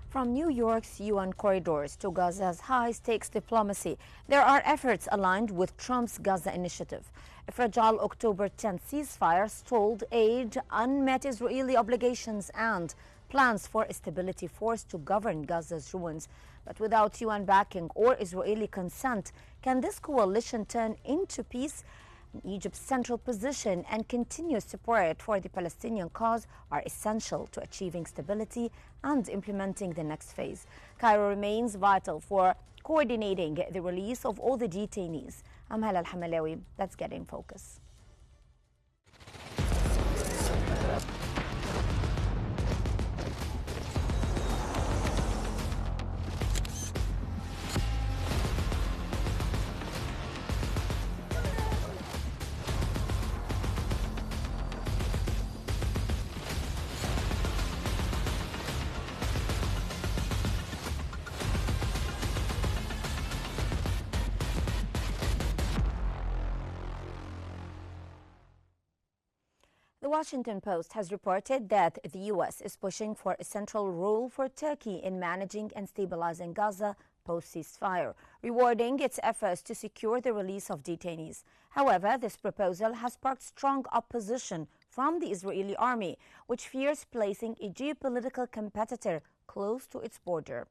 From New York's UN corridors to Gaza's high-stakes diplomacy, there are efforts aligned with Trump's Gaza initiative. A fragile October 10th ceasefire stalled aid, unmet Israeli obligations, and plans for a stability force to govern Gaza's ruins. But without UN backing or Israeli consent, can this coalition turn into peace? Egypt's central position and continuous support for the Palestinian cause are essential to achieving stability and implementing the next phase. Cairo remains vital for coordinating the release of all the detainees. I'm Hala Al-Hamalawi. Let's get in focus. The Washington Post has reported that the U.S. is pushing for a central role for Turkey in managing and stabilizing Gaza post-ceasefire, rewarding its efforts to secure the release of detainees. However, this proposal has sparked strong opposition from the Israeli army, which fears placing a geopolitical competitor close to its border.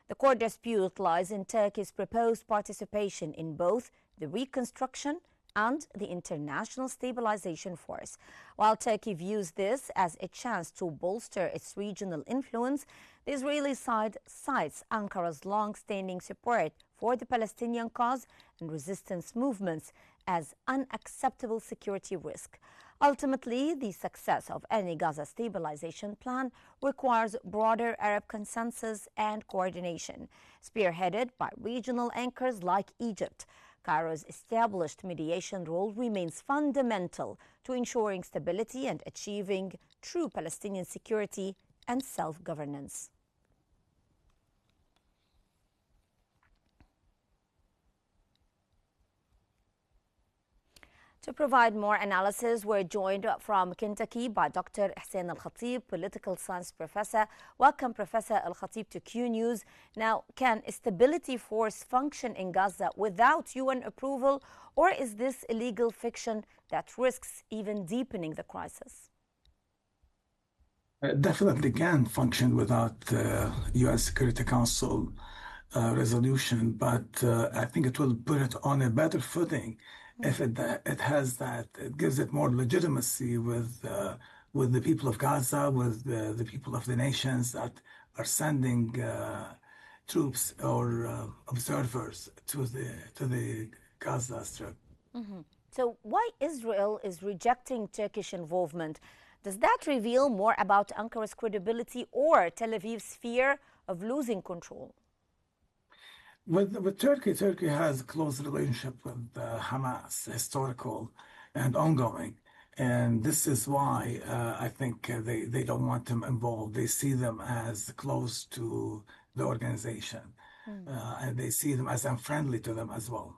The core dispute lies in Turkey's proposed participation in both the reconstruction and the International Stabilization Force. While Turkey views this as a chance to bolster its regional influence, the Israeli side cites Ankara's long-standing support for the Palestinian cause and resistance movements as unacceptable security risk. Ultimately, the success of any Gaza stabilization plan requires broader Arab consensus and coordination, spearheaded by regional anchors like Egypt. Cairo's established mediation role remains fundamental to ensuring stability and achieving true Palestinian security and self-governance. To provide more analysis, we're joined from Kentucky by Dr. Hussein Al-Khatib, political science professor. Welcome, Professor Al-Khatib, to Qnews. Now, can a stability force function in Gaza without UN approval, or is this a legal fiction that risks even deepening the crisis? It definitely can function without the UN Security Council resolution, but I think it will put it on a better footing if it has that. It gives it more legitimacy with the people of Gaza, with the people of the nations that are sending troops or observers to the Gaza Strip. So why Israel is rejecting Turkish involvement? Does that reveal more about Ankara's credibility or Tel Aviv's fear of losing control? With Turkey, Turkey has a close relationship with Hamas, historical and ongoing. And this is why I think they don't want them involved. They see them as close to the organization, and they see them as unfriendly to them as well.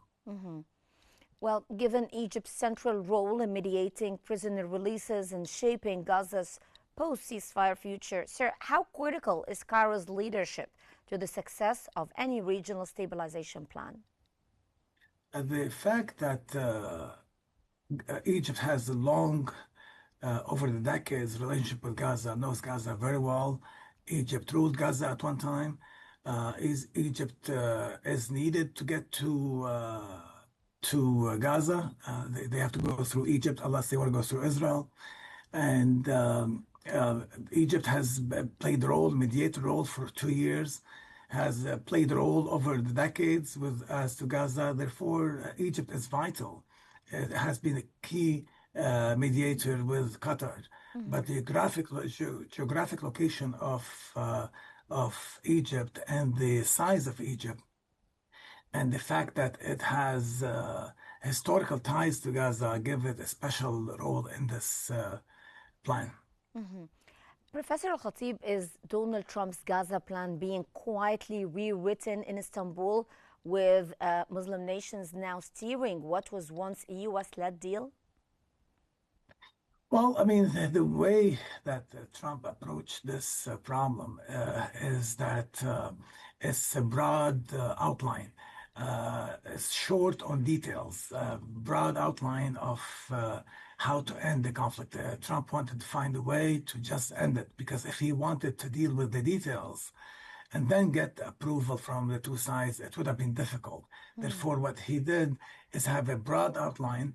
Well, given Egypt's central role in mediating prisoner releases and shaping Gaza's post-ceasefire future, sir, how critical is Cairo's leadership to the success of any regional stabilization plan? The fact that Egypt has a long, over the decades, relationship with Gaza, knows Gaza very well. Egypt ruled Gaza at one time. Egypt is needed to get to Gaza. They have to go through Egypt unless they want to go through Israel. And Egypt has played a role, mediator role for 2 years, has played a role over the decades as to Gaza. Therefore, Egypt is vital. It has been a key mediator with Qatar. But the geographic location of Egypt and the size of Egypt and the fact that it has historical ties to Gaza give it a special role in this plan. Professor Al-Khatib, is Donald Trump's Gaza plan being quietly rewritten in Istanbul with Muslim nations now steering what was once a U.S.-led deal? Well, I mean, the way that Trump approached this problem is that it's a broad outline. It's short on details, broad outline of how to end the conflict. Trump wanted to find a way to just end it because if he wanted to deal with the details and then get approval from the two sides, it would have been difficult. Hmm. Therefore, what he did is have a broad outline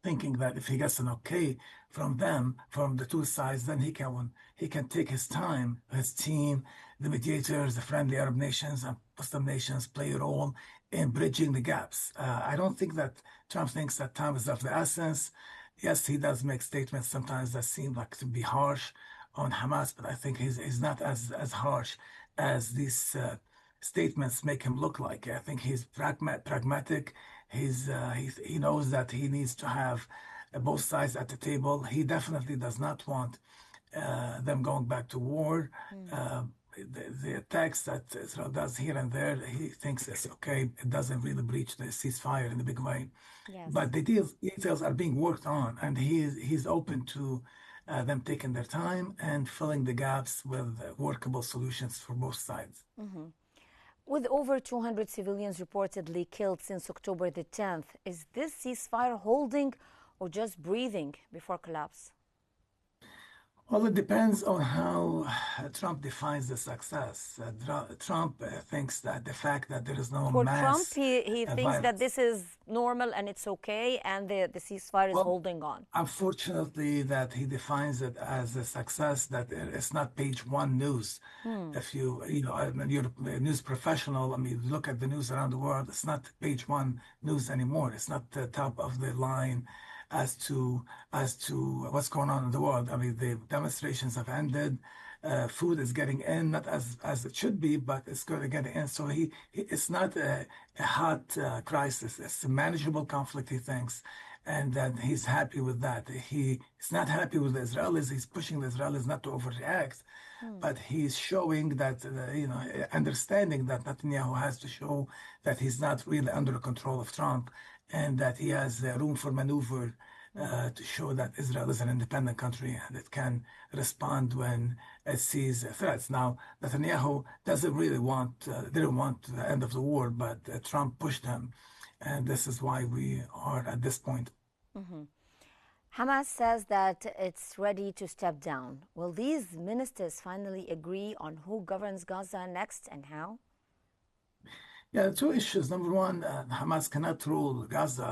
thinking that if he gets an okay from them, from the two sides, then he can take his time, his team, the mediators, the friendly Arab nations and Muslim nations play a role in bridging the gaps. I don't think that Trump thinks that time is of the essence. Yes, he does make statements sometimes that seem like to be harsh on Hamas, but I think he's not as harsh as these statements make him look like. I think he's pragmatic. He knows that he needs to have both sides at the table. He definitely does not want them going back to war. Hmm. The attacks that Israel does here and there, he thinks it's okay. It doesn't really breach the ceasefire in a big way. Yes. But the details are being worked on, and he's open to them taking their time and filling the gaps with workable solutions for both sides. Hmm. With over 200 civilians reportedly killed since October the 10th, is this ceasefire holding or just breathing before collapse? Well, it depends on how Trump defines the success. Trump thinks that the fact that there is no For Trump, mass he thinks that violence. this is normal and it's okay, and the ceasefire is Well, holding on. unfortunately, that he defines it as a success that it's not page one news. Hmm. If I mean, you're a news professional, I mean, look at the news around the world. It's not page one news anymore. It's not the top of the line as to what's going on in the world. I mean, the demonstrations have ended. Food is getting in, not as it should be, but it's going to get in. So it's not a hot crisis. It's a manageable conflict, he thinks, and that he's happy with that. He's not happy with the Israelis. He's pushing the Israelis not to overreact, Hmm. but he's showing that, understanding that Netanyahu has to show that he's not really under control of Trump and that he has room for maneuver Hmm. to show that Israel is an independent country and it can respond when it sees threats. Now, Netanyahu didn't want the end of the war, but Trump pushed him. And this is why we are at this point. Hmm. Hamas says that it's ready to step down. Will these ministers finally agree on who governs Gaza next and how? Yeah, two issues. Number one, Hamas cannot rule Gaza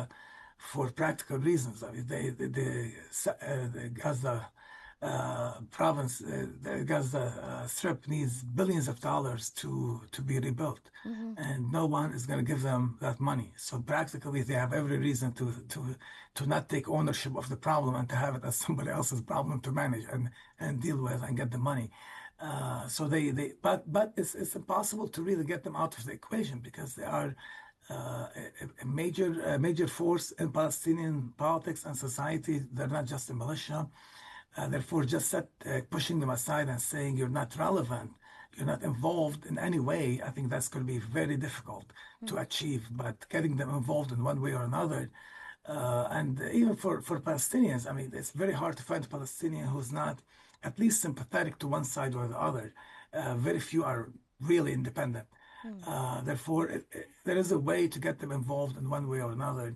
for practical reasons. I mean, the Gaza province, the Gaza Strip needs billions of dollars to be rebuilt, Hmm. and no one is going to give them that money. So practically, they have every reason to not take ownership of the problem and to have it as somebody else's problem to manage and deal with and get the money. So but it's impossible to really get them out of the equation because they are a major force in Palestinian politics and society. They're not just a militia. Therefore, just pushing them aside and saying you're not relevant, you're not involved in any way, I think that's going to be very difficult to achieve. But getting them involved in one way or another, and even for Palestinians, I mean, it's very hard to find a Palestinian who's not at least sympathetic to one side or the other. Very few are really independent. Therefore, there is a way to get them involved in one way or another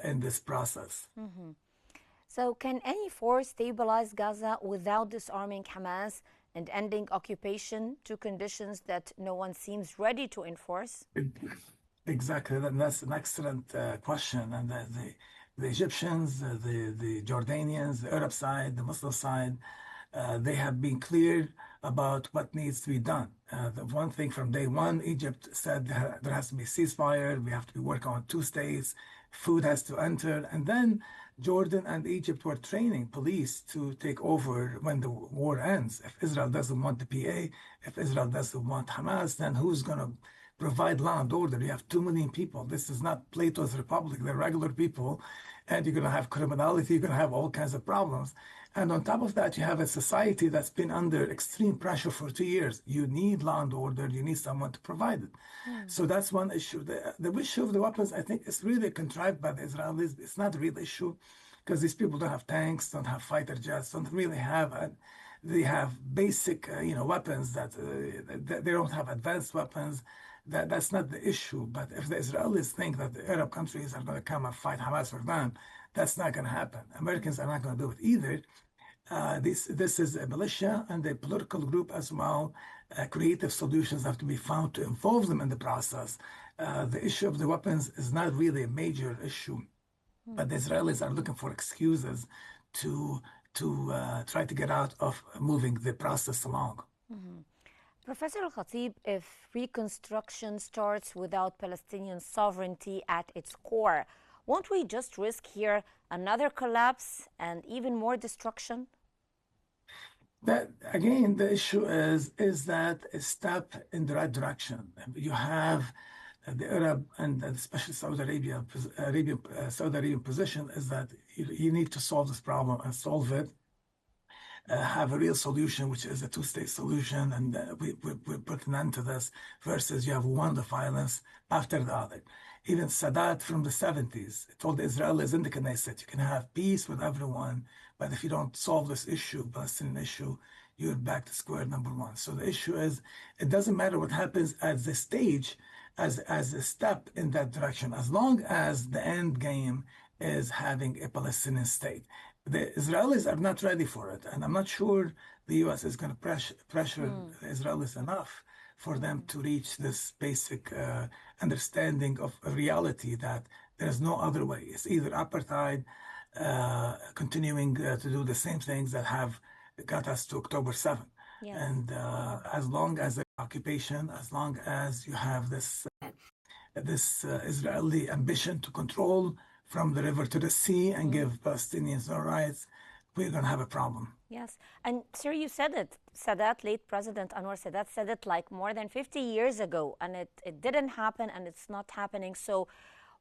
in this process. Hmm. So, can any force stabilize Gaza without disarming Hamas and ending occupation, two conditions that no one seems ready to enforce? Exactly, and that's an excellent question. And the Egyptians, the Jordanians, the Arab side, the Muslim side, they have been clear about what needs to be done. The one thing from day one, Egypt said there has to be ceasefire. We have to be working on two states. Food has to enter, and then Jordan and Egypt were training police to take over when the war ends. If Israel doesn't want the PA, if Israel doesn't want Hamas, then who's going to provide law and order? You have 2 million people. This is not Plato's Republic. They're regular people, and you're going to have criminality. You're going to have all kinds of problems. And on top of that, you have a society that's been under extreme pressure for 2 years. You need law and order. You need someone to provide it. Hmm. So that's one issue. The issue of the weapons, I think, is really contrived by the Israelis. It's not a real issue because these people don't have tanks, don't have fighter jets, don't really have, they have basic, weapons that they don't have advanced weapons. That's not the issue. But if the Israelis think that the Arab countries are going to come and fight Hamas for them, that's not going to happen. Americans are not going to do it either. This is a militia and a political group as well. Creative solutions have to be found to involve them in the process. The issue of the weapons is not really a major issue, but the Israelis are looking for excuses to try to get out of moving the process along. Professor Al-Khatib, if reconstruction starts without Palestinian sovereignty at its core, won't we just risk here another collapse and even more destruction? That again, the issue is that a step in the right direction. You have the Arab and especially Saudi Arabian position is that you need to solve this problem and solve it. Have a real solution, which is a two-state solution, and we put an end to this, versus you have one the violence after the other. Even Sadat from the 70s told the Israelis in the Knesset, you can have peace with everyone, but if you don't solve this issue, Palestinian issue, you're back to square number one. So the issue is, it doesn't matter what happens at the stage as a step in that direction, as long as the end game is having a Palestinian state. The Israelis are not ready for it, and I'm not sure the U.S. is going to pressure the Israelis enough for them to reach this basic understanding of reality that there's no other way. It's either apartheid, continuing to do the same things that have got us to October 7th. Yes. And as long as the occupation, as long as you have this Israeli ambition to control from the river to the sea and give Palestinians no rights, we're going to have a problem. Yes. And sir, you said it. Sadat, late President Anwar Sadat, said it like more than 50 years ago, and it didn't happen, and it's not happening. So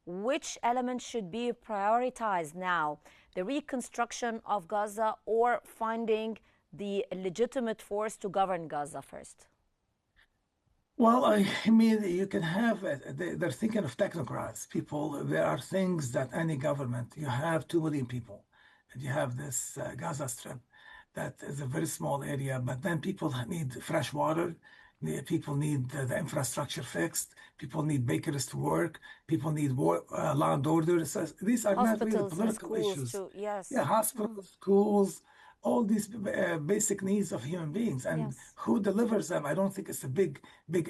which element should be prioritized now? The reconstruction of Gaza or finding the legitimate force to govern Gaza first? Well, I mean, you can have, they're thinking of technocrats, people. There are things that any government, you have 2 million people, and you have this Gaza Strip that is a very small area, but then people need fresh water. People need the infrastructure fixed. People need bakers to work. People need law and order. So these are not really Hospitals and political schools issues. too, yes. Yeah, hospitals, schools, all these basic needs of human beings, and Yes. who delivers them, I don't think it's a big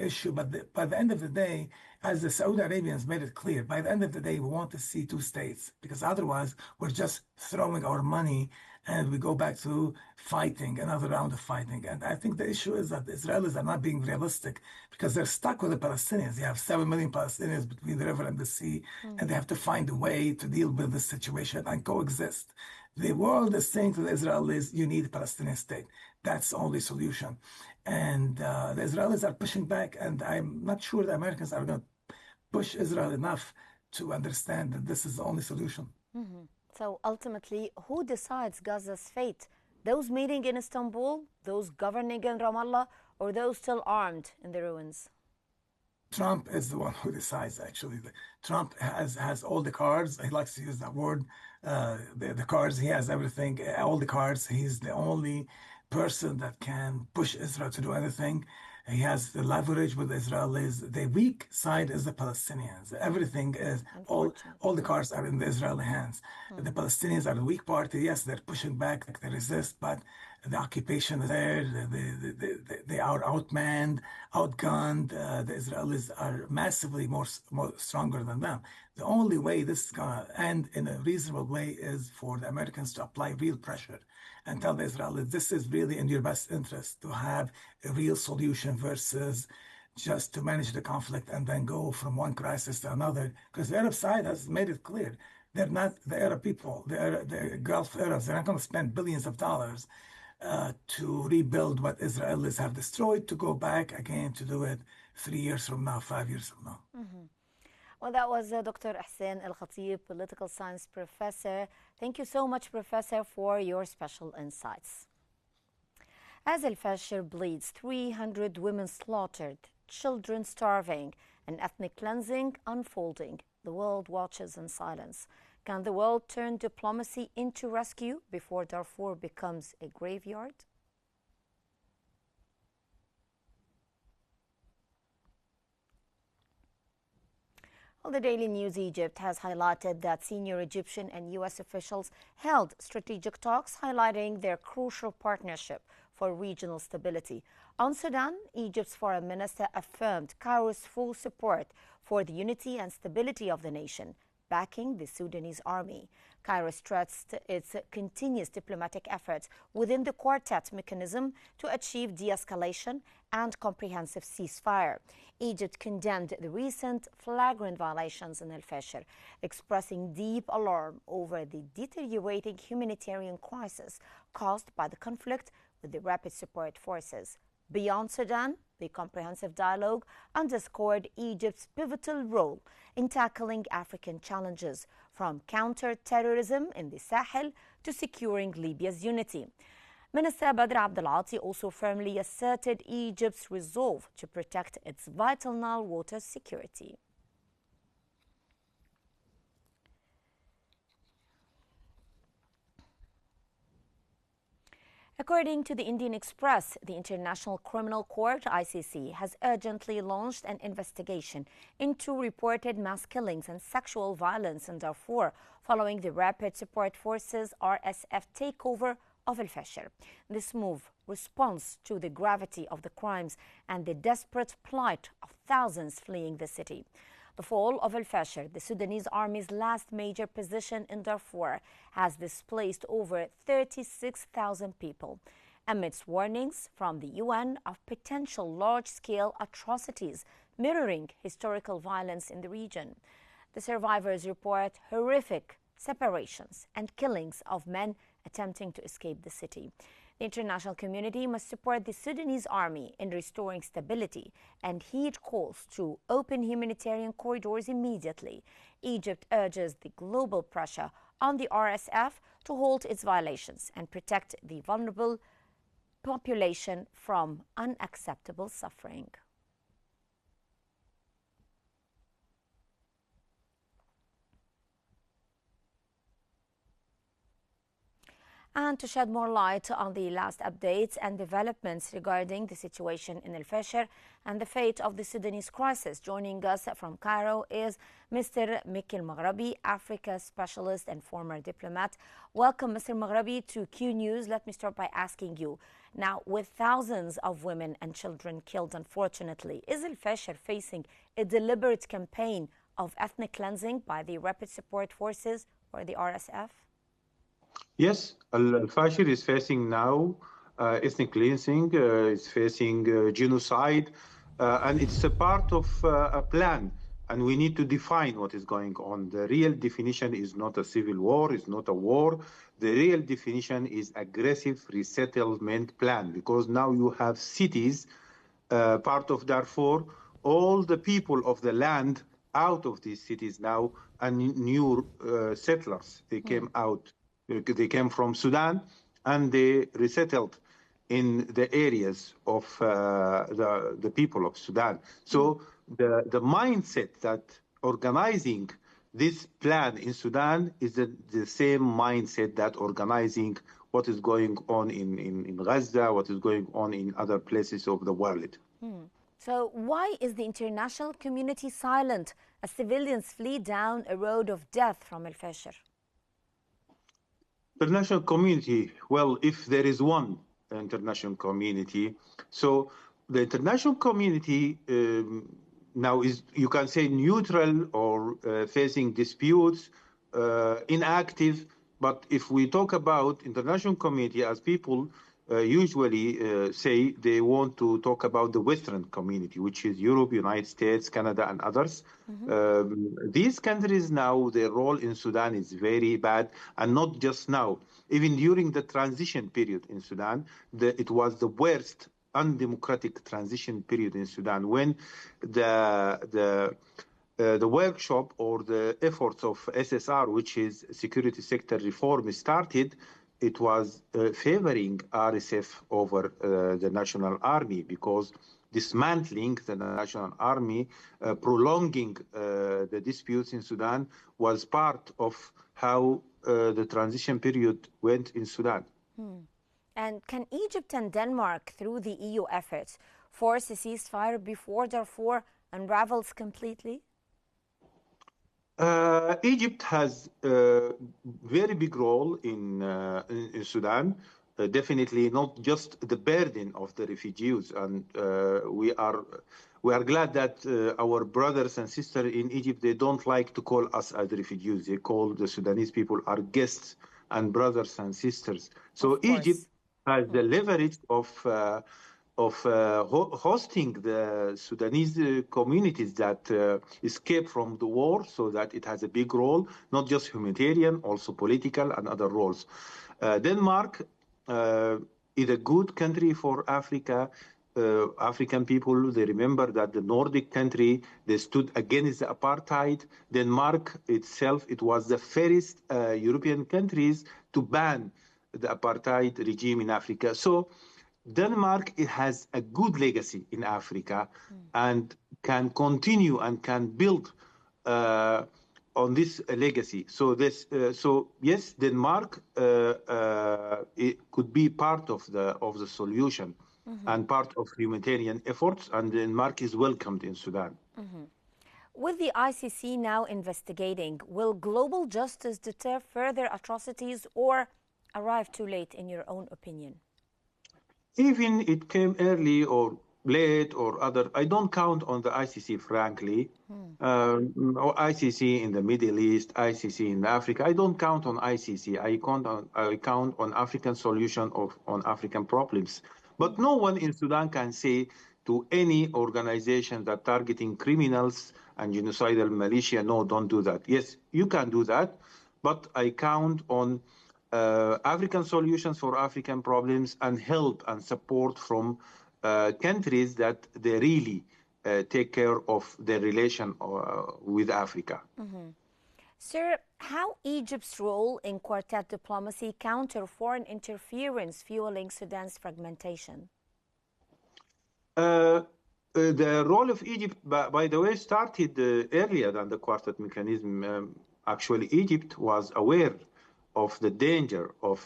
issue. But by the end of the day, as the Saudi Arabians made it clear, by the end of the day, we want to see 2 states, because otherwise we're just throwing our money and we go back to fighting, another round of fighting. And I think the issue is that the Israelis are not being realistic, because they're stuck with the Palestinians. You have 7 million Palestinians between the river and the sea, and they have to find a way to deal with this situation and coexist. The world is saying to the Israelis, you need a Palestinian state. That's the only solution. And the Israelis are pushing back, and I'm not sure the Americans are going to push Israel enough to understand that this is the only solution. So ultimately, who decides Gaza's fate? Those meeting in Istanbul, those governing in Ramallah, or those still armed in the ruins? Trump is the one who decides, actually. Trump has all the cards. He likes to use that word. The cards, he has everything, all the cards. He's the only person that can push Israel to do anything. He has the leverage with the Israelis. The weak side is the Palestinians. Everything is, all the cards are in the Israeli hands. The Palestinians are the weak party. Yes, they're pushing back, they resist, but the occupation is there. They are outmanned, outgunned. The Israelis are massively more stronger than them. The only way this is going to end in a reasonable way is for the Americans to apply real pressure and tell the Israelis, this is really in your best interest to have a real solution versus just to manage the conflict and then go from one crisis to another. Because the Arab side has made it clear, they're not the Arab people, the Gulf Arabs, they're not going to spend billions of dollars to rebuild what Israelis have destroyed, to go back again to do it 3 years from now, 5 years from now. Well, that was Dr. Hussein Al-Khatib, political science professor. Thank you so much, Professor, for your special insights. As Al-Fashir bleeds, 300 women slaughtered, children starving, and ethnic cleansing unfolding, the world watches in silence. Can the world turn diplomacy into rescue before Darfur becomes a graveyard? Well, the Daily News Egypt has highlighted that senior Egyptian and U.S. officials held strategic talks highlighting their crucial partnership for regional stability. On Sudan, Egypt's foreign minister affirmed Cairo's full support for the unity and stability of the nation, backing the Sudanese army. Cairo stressed its continuous diplomatic efforts within the quartet mechanism to achieve de-escalation and comprehensive ceasefire. Egypt condemned the recent flagrant violations in El-Fasher, expressing deep alarm over the deteriorating humanitarian crisis caused by the conflict with the Rapid Support Forces. Beyond Sudan, the comprehensive dialogue underscored Egypt's pivotal role in tackling African challenges, from counter-terrorism in the Sahel to securing Libya's unity. Minister Badr Abdelati also firmly asserted Egypt's resolve to protect its vital Nile water security. According to the Indian Express, the International Criminal Court, ICC, has urgently launched an investigation into reported mass killings and sexual violence in Darfur following the Rapid Support Forces RSF takeover of El-Fasher. This move responds to the gravity of the crimes and the desperate plight of thousands fleeing the city. The fall of El-Fasher, the Sudanese army's last major position in Darfur, has displaced over 36,000 people, amidst warnings from the UN of potential large-scale atrocities mirroring historical violence in the region. The survivors report horrific separations and killings of men attempting to escape the city. The international community must support the Sudanese army in restoring stability and heed calls to open humanitarian corridors immediately. Egypt urges the global pressure on the RSF to halt its violations and protect the vulnerable population from unacceptable suffering. And to shed more light on the last updates and developments regarding the situation in El-Fasher and the fate of the Sudanese crisis, joining us from Cairo is Mr. Mikil Maghrabi, Africa specialist and former diplomat. Welcome, Mr. Maghrabi, to Qnews. Let me start by asking you, now, with thousands of women and children killed, unfortunately, is El-Fasher facing a deliberate campaign of ethnic cleansing by the Rapid Support Forces or the RSF? Yes, Al-Fashir is facing now ethnic cleansing, it's facing genocide, and it's a part of a plan. And we need to define what is going on. The real definition is not a civil war, it's not a war. The real definition is aggressive resettlement plan, because now you have cities, part of Darfur, all the people of the land out of these cities now, and new settlers, they came out. They came from Sudan and they resettled in the areas of the people of Sudan. So the mindset that organizing this plan in Sudan is the same mindset that organizing what is going on in Gaza, what is going on in other places of the world. So why is the international community silent as civilians flee down a road of death from El-Fasher? International community, well, if there is one international community, so the international community now is, you can say, neutral or facing disputes, inactive. But if we talk about international community, as people usually say, they want to talk about the Western community, which is Europe, United States, Canada, and others. These countries now, their role in Sudan is very bad, and not just now. Even during the transition period in Sudan, it was the worst undemocratic transition period in Sudan, when the workshop or the efforts of SSR, which is security sector reform, started. It was favoring RSF over the National Army, because dismantling the National Army, prolonging the disputes in Sudan was part of how the transition period went in Sudan. And can Egypt and Denmark, through the EU efforts, force a ceasefire before Darfur unravels completely? Egypt has a very big role in Sudan. Definitely not just the burden of the refugees, and we are glad that our brothers and sisters in Egypt, they don't like to call us as refugees. They call the Sudanese people our guests and brothers and sisters. So Egypt has the leverage of hosting the Sudanese communities that escape from the war, so that it has a big role, not just humanitarian, also political and other roles. Denmark is a good country for Africa. African people, they remember that the Nordic country, they stood against the apartheid. Denmark itself, it was the first European countries to ban the apartheid regime in Africa. So Denmark, it has a good legacy in Africa and can continue and can build on this legacy. So yes, Denmark it could be part of the solution and part of humanitarian efforts, and Denmark is welcomed in Sudan. With the ICC now investigating, will global justice deter further atrocities or arrive too late, in your own opinion? Even it came early or late or other, I don't count on the ICC, frankly. Or ICC in the Middle East, ICC in Africa. I don't count on ICC. I count on African solution on African problems. But no one in Sudan can say to any organization that targeting criminals and genocidal militia, no, don't do that. Yes, you can do that, but I count on African solutions for African problems and help and support from countries that they really take care of their relation with Africa. Sir, how Egypt's role in quartet diplomacy counter foreign interference fueling Sudan's fragmentation? The role of Egypt, by the way, started earlier than the quartet mechanism. Actually, Egypt was aware of the danger of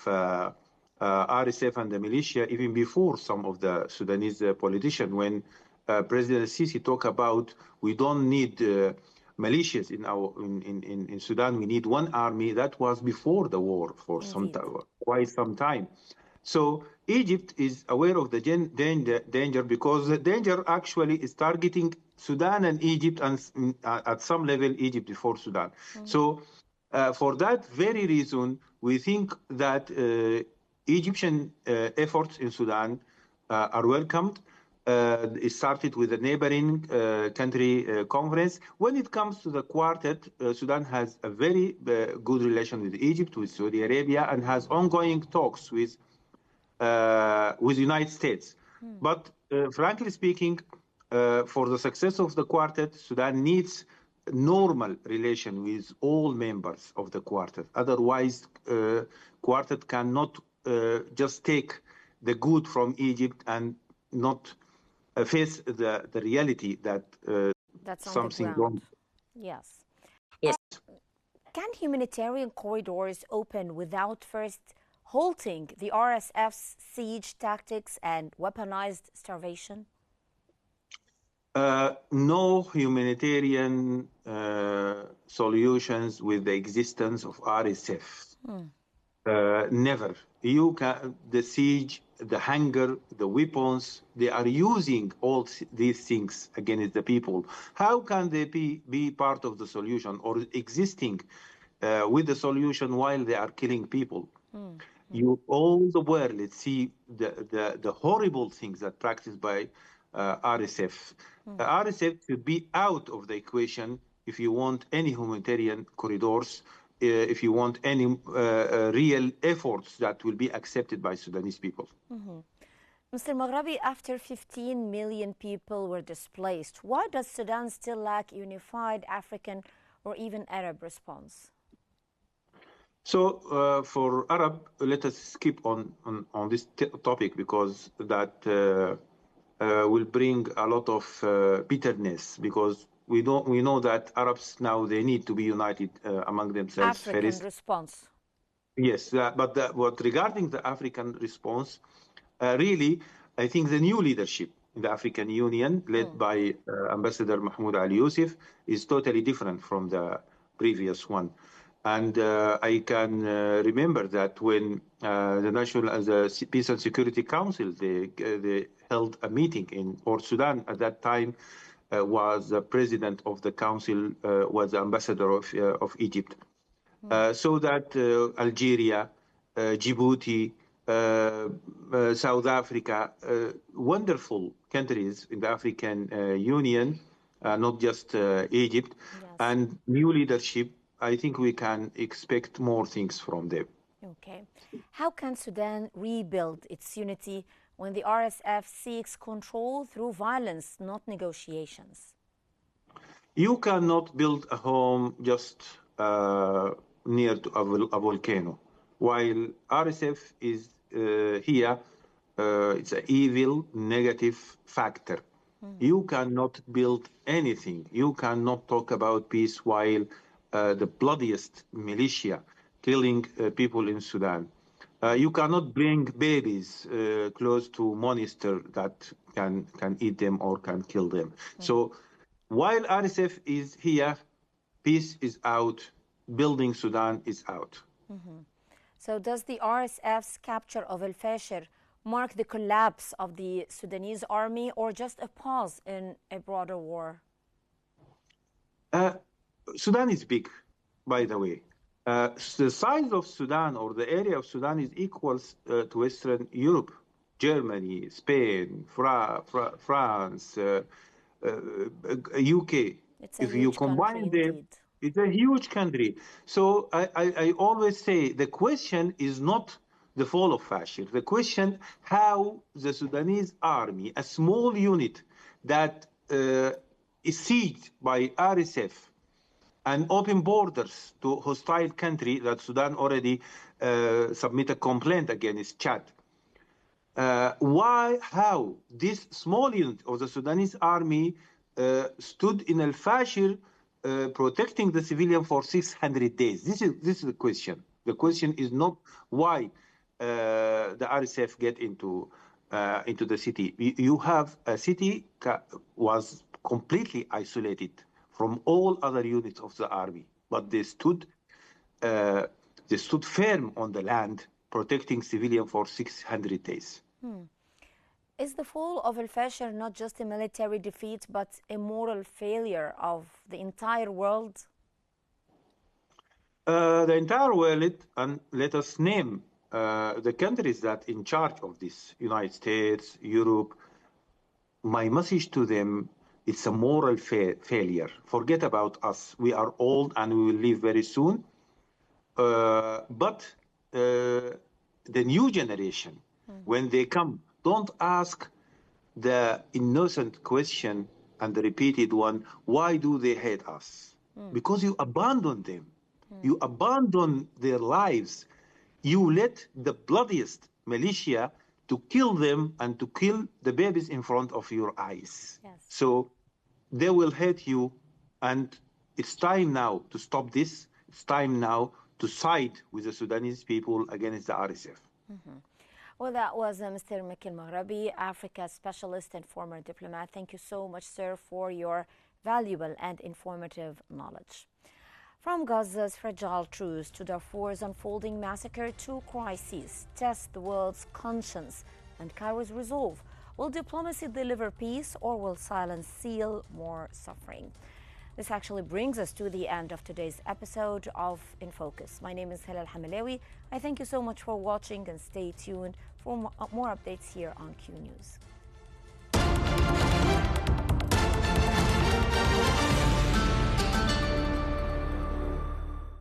RSF and the militia even before some of the Sudanese politicians. When President Sisi talked about we don't need militias in Sudan, we need one army. That was before the war for quite some time. So Egypt is aware of the danger because the danger actually is targeting Sudan and Egypt, and at some level Egypt before Sudan. So for that very reason, we think that Egyptian efforts in Sudan are welcomed. It started with the neighboring country conference. When it comes to the quartet, Sudan has a very good relation with Egypt, with Saudi Arabia, and has ongoing talks with United States. But frankly speaking, for the success of the quartet, Sudan needs normal relation with all members of the quartet. Otherwise, quartet cannot just take the good from Egypt and not face the reality that that's something on the ground. wrong. Yes. Yes. Can humanitarian corridors open without first halting the RSF's siege tactics and weaponized starvation? No humanitarian solutions with the existence of RSF. Never. The siege, the hunger, the weapons, they are using all these things against the people. How can they be part of the solution or existing with the solution while they are killing people? All the world, let's see the horrible things that practiced by RSF. RSF should be out of the equation if you want any humanitarian corridors, if you want any real efforts that will be accepted by Sudanese people. Mr. Maghrabi, after 15 million people were displaced, why does Sudan still lack unified African or even Arab response? So for Arab, let us skip on this topic because that will bring a lot of bitterness, because We know that Arabs now, they need to be united among themselves African first. response. Yes, but regarding the African response, really, I think the new leadership in the African Union, led by Ambassador Mahmoud Ali Youssef, is totally different from the previous one. And I can remember that when the Peace and Security Council, they held a meeting in Port Sudan. At that time, was the president of the council, was the ambassador of Egypt. So that Algeria, Djibouti, South Africa, wonderful countries in the African Union, not just Egypt, Yes. and new leadership, I think we can expect more things from them. Okay. How can Sudan rebuild its unity when the RSF seeks control through violence, not negotiations? You cannot build a home just near to a volcano. While RSF is here, it's an evil, negative factor. You cannot build anything. You cannot talk about peace while the bloodiest militia killing people in Sudan. You cannot bring babies close to monster that can eat them or can kill them. So while RSF is here, peace is out, building Sudan is out. So does the RSF's capture of El Fasher mark the collapse of the Sudanese army or just a pause in a broader war? Sudan is big, by the way. The size of Sudan or the area of Sudan is equal to Western Europe, Germany, Spain, France, UK. If you combine them, it's a huge country. So I always say the question is not the fall of Fasher. The question how the Sudanese army, a small unit that is sieged by RSF and open borders to hostile country that Sudan already submitted a complaint against Chad. How this small unit of the Sudanese army stood in El Fasher protecting the civilian for 600 days. This is the question. The question is not why the RSF get into the city. You have a city was completely isolated from all other units of the army, but they stood firm on the land, protecting civilians for 600 days. Is the fall of El Fasher not just a military defeat, but a moral failure of the entire world? The entire world, and let us name the countries that in charge of this: United States, Europe. My message to them: it's a moral failure. Forget about us. We are old and we will leave very soon. But the new generation, when they come, don't ask the innocent question and the repeated one, why do they hate us? Because you abandon them. You abandon their lives. You let the bloodiest militia to kill them and to kill the babies in front of your eyes. Yes. So they will hate you, and it's time now to stop this. It's time now to side with the Sudanese people against the RSF. Well, that was Mr. Mikil Maghrabi, Africa specialist and former diplomat. Thank you so much, sir, for your valuable and informative knowledge. From Gaza's fragile truce to Darfur's unfolding massacre, two crises test the world's conscience and Cairo's resolve. Will diplomacy deliver peace, or will silence seal more suffering? This actually brings us to the end of today's episode of In Focus. My name is Hilal Hamalawi. I thank you so much for watching, and stay tuned for more updates here on Qnews.